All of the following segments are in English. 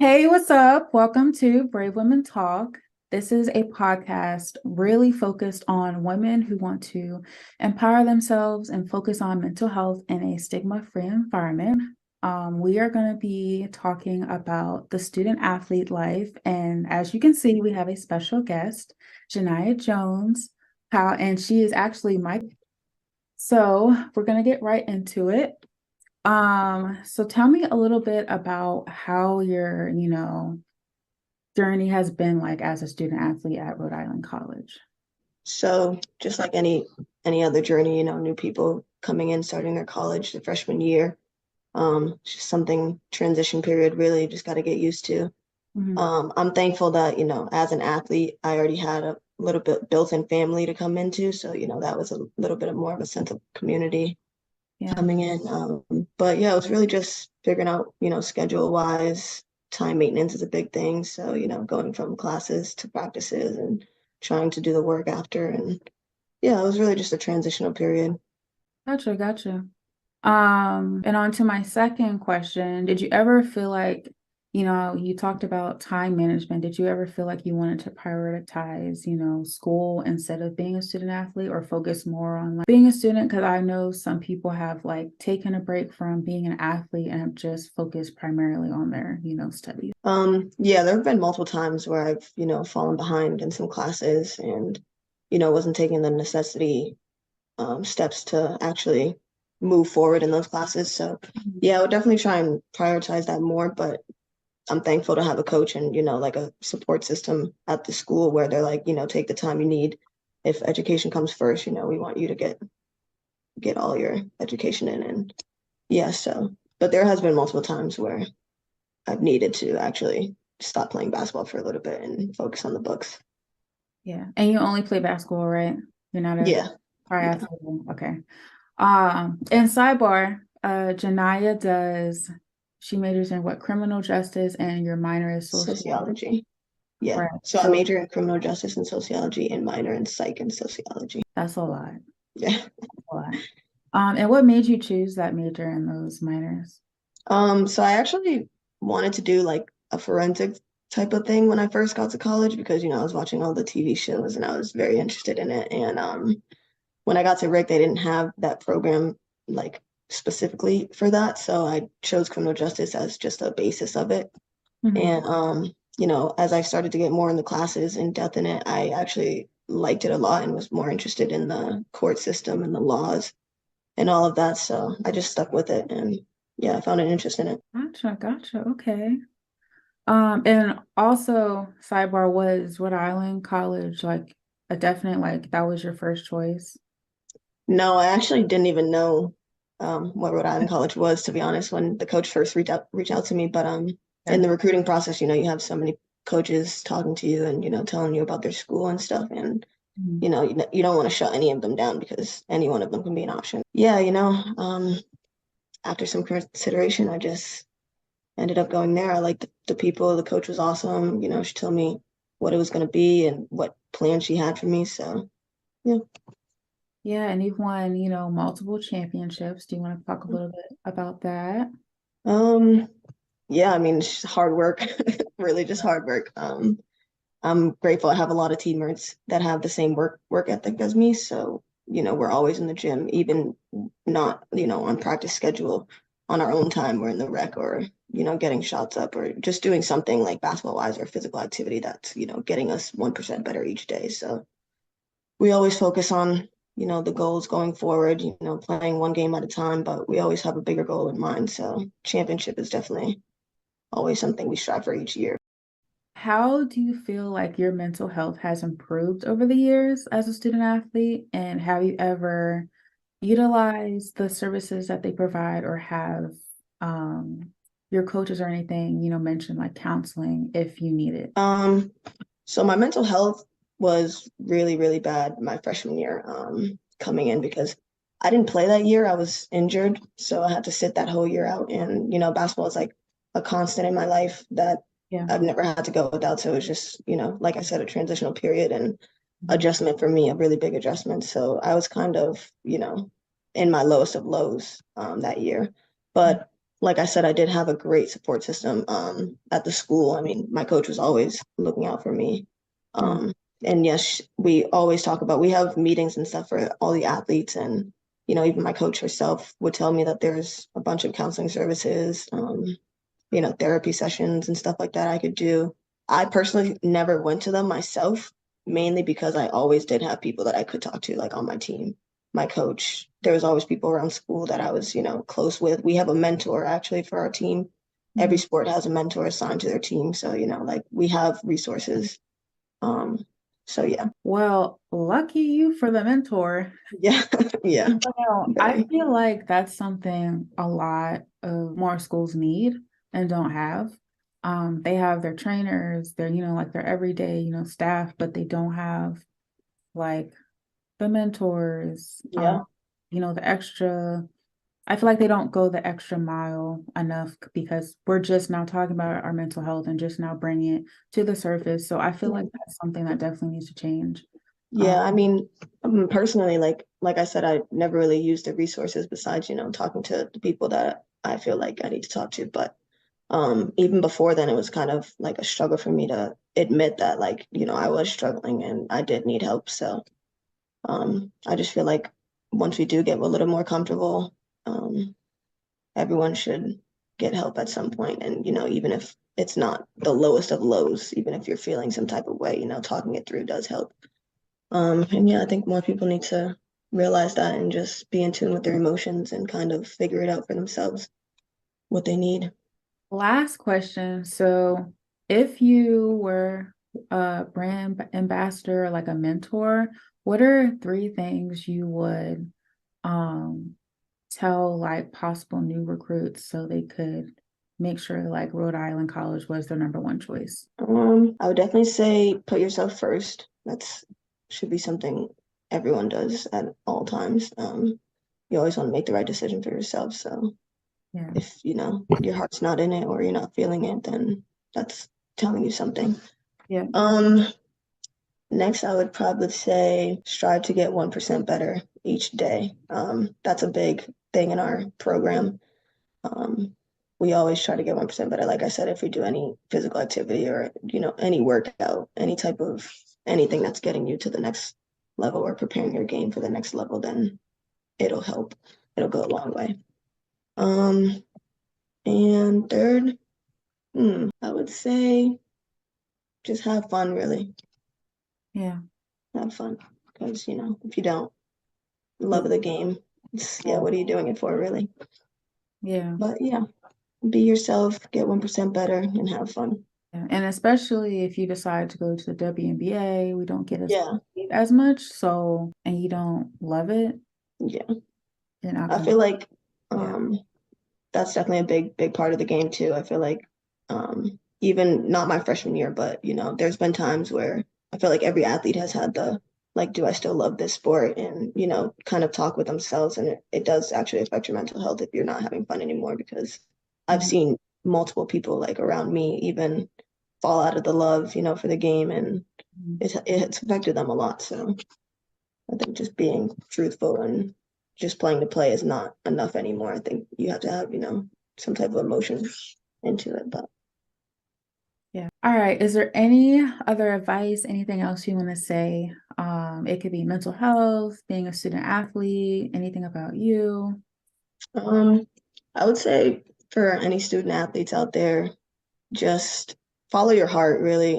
Hey, what's up? Welcome to Brave Women Talk. This is a podcast really focused on women who want to empower themselves and focus on mental health in a stigma-free environment. We are going to be talking about the student athlete life. And as you can see, we have a special guest, Jeniyah Jones, and she is actually my. So we're going to get right into it. So tell me a little bit about how your, journey has been like as a student athlete at Rhode Island College. So just like any other journey, new people coming in, starting their college, the freshman year, it's just something transition period, really just got to get used to. Mhm. I'm thankful that, as an athlete, I already had a little bit built-in family to come into. So, that was a little bit of more of a sense of community Yeah, coming in. But yeah, it was really just figuring out, schedule wise, time maintenance is a big thing. So, going from classes to practices and trying to do the work after. And yeah, it was really just a transitional period. gotcha. And on to my second question, did you ever feel like, you talked about time management. Did you ever feel like you wanted to prioritize, school instead of being a student athlete or focus more on like being a student? Because I know some people have like taken a break from being an athlete and have just focused primarily on their, studies. Yeah, there have been multiple times where I've, fallen behind in some classes and, wasn't taking the necessity steps to actually move forward in those classes. So yeah, I would definitely try and prioritize that more, but I'm thankful to have a coach and, like a support system at the school where they're like, take the time you need. If education comes first, we want you to get all your education in. And yeah, so but there has been multiple times where I've needed to actually stop playing basketball for a little bit and focus on the books. Yeah. And you only play basketball, right? You're not a Yeah, yeah. triathlete. Okay. And sidebar, Jeniyah she majors in what, criminal justice, and your minor is sociology. Sociology. Yeah. Right. So I So major in criminal justice and sociology and minor in psych and sociology. that's a lot. Yeah. A lot. And what made you choose that major and those minors? So I actually wanted to do like a forensic type of thing when I first got to college because, I was watching all the TV shows and I was very interested in it. And when I got to Rick, they didn't have that program like specifically for that. So I chose criminal justice as just a basis of it. Mhm. And as I started to get more in the classes in depth in it, I actually liked it a lot and was more interested in the court system and the laws and all of that. So I just stuck with it and yeah, I found an interest in it. Gotcha. Okay. And also sidebar, was Rhode Island College like a definite, like that was your first choice? No, I actually didn't even know what Rhode Island College was, to be honest, when the coach first reached out to me. But in Yeah. the recruiting process, you have so many coaches talking to you and telling you about their school and stuff, and Mhm. you don't want to shut any of them down because any one of them can be an option. Yeah, after some consideration, I just ended up going there. I liked the people. The coach was awesome. She told me what it was going to be and what plan she had for me. So yeah. Yeah, and you've won, multiple championships. Do you want to talk a little bit about that? Um, yeah, I mean, it's just hard work, really just hard work. I'm grateful I have a lot of teammates that have the same work ethic as me. So, we're always in the gym, even not, on practice schedule on our own time. We're in the rec or, getting shots up or just doing something like basketball wise or physical activity that's, getting us 1% better each day. So we always focus on, the goals going forward, playing one game at a time, but we always have a bigger goal in mind. So championship is definitely always something we strive for each year. How do you feel like your mental health has improved over the years as a student athlete? And have you ever utilized the services that they provide or have your coaches or anything, mention like counseling if you need it? Um, so my mental health was really, really bad my freshman year, coming in because I didn't play that year. I was injured, so I had to sit that whole year out. And, basketball is like a constant in my life that Yeah. I've never had to go without. So it was just, like I said, a transitional period and adjustment for me, a really big adjustment. So I was kind of, in my lowest of lows, that year. But like I said, I did have a great support system at the school. I mean, my coach was always looking out for me. Mm. And yes, we always talk about, we have meetings and stuff for all the athletes, and even my coach herself would tell me that there's a bunch of counseling services, therapy sessions and stuff like that I could do. I personally never went to them myself, mainly because I always did have people that I could talk to, like on my team. My coach, there was always people around school that I was, close with. We have a mentor actually for our team. Every Mhm. sport has a mentor assigned to their team. So, like we have resources. So yeah. Well, lucky you for the mentor. Yeah. Yeah. I Very. feel like that's something a lot of more schools need and don't have. They have their trainers, their, like their everyday, staff, but they don't have like the mentors, Yeah. the extra. I feel like they don't go the extra mile enough because we're just now talking about our mental health and just now bringing it to the surface. So I feel like that's something that definitely needs to change. Um, Yeah, I mean, personally, like I said, I never really used the resources besides, talking to the people that I feel like I need to talk to. But even before then, it was kind of like a struggle for me to admit that, like, I was struggling and I did need help. So I just feel like once we do get a little more comfortable, um, everyone should get help at some point. And, even if it's not the lowest of lows, even if you're feeling some type of way, talking it through does help. And yeah, I think more people need to realize that and just be in tune with their emotions and kind of figure it out for themselves what they need. Last question. So, if you were a brand ambassador, like a mentor, what are three things you would um tell like possible new recruits so they could make sure like Rhode Island College was their number one choice? I would definitely say put yourself first. That's should be something everyone does at all times. You always want to make the right decision for yourself. So Yeah. if, your heart's not in it or you're not feeling it, then that's telling you something. Yeah. Um, Next, I would probably say strive to get 1% better each day. That's a big thing in our program. Um, we always try to get 1% better. Like I said, if we do any physical activity or, any workout, any type of anything that's getting you to the next level or preparing your game for the next level, then it'll help. It'll go a long way. Um, and third, I would say just have fun, really. Yeah. Have fun. Because, if you don't, love of the game. Yeah, what are you doing it for, really? Yeah. But yeah, be yourself, get 1% better, and have fun. Yeah. And especially if you decide to go to the WNBA, we don't get Yeah, as much. So, and you don't love it, yeah. you're not I gonna. feel like Yeah. um, that's definitely a big part of the game too. I feel like even not my freshman year, but there's been times where I feel like every athlete has had the like, do I still love this sport? And kind of talk with themselves, and it does actually affect your mental health if you're not having fun anymore. Because I've Mhm. seen multiple people like around me even fall out of the love, for the game, and Mhm. it's affected them a lot. So I think just being truthful and just playing to play is not enough anymore. I think you have to have, some type of emotion into it. But Yeah. All right. Is there any other advice, anything else you want to say? It could be mental health, being a student athlete, anything about you. um, I would say for any student athletes out there, just follow your heart, really.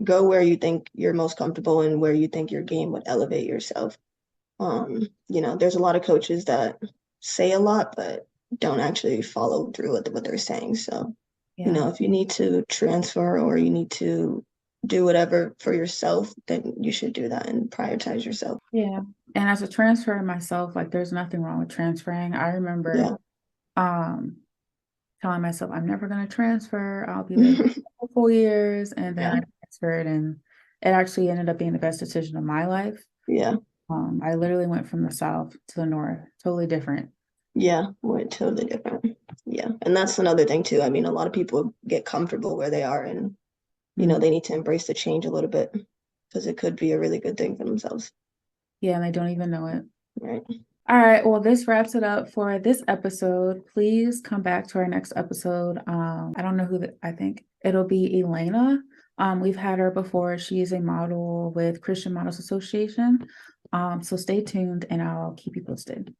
Go where you think you're most comfortable and where you think your game would elevate yourself. There's a lot of coaches that say a lot, but don't actually follow through with what they're saying. So, Yeah. if you need to transfer or you need to do whatever for yourself, then you should do that and prioritize yourself. Yeah. And as a transfer myself, like there's nothing wrong with transferring. I remember Yeah. um telling myself I'm never gonna transfer. I'll be there for 4 years. And then Yeah. I transferred and it actually ended up being the best decision of my life. Yeah. I literally went from the south to the north, totally different. Yeah. We're totally different. Yeah. And that's another thing too. I mean, a lot of people get comfortable where they are and, Mm. they need to embrace the change a little bit because it could be a really good thing for themselves. Yeah, and they don't even know it. Right. All right, well, this wraps it up for this episode. Please come back to our next episode. I don't know I think it'll be Elena. We've had her before. She is a model with Christian Models Association. So stay tuned and I'll keep you posted.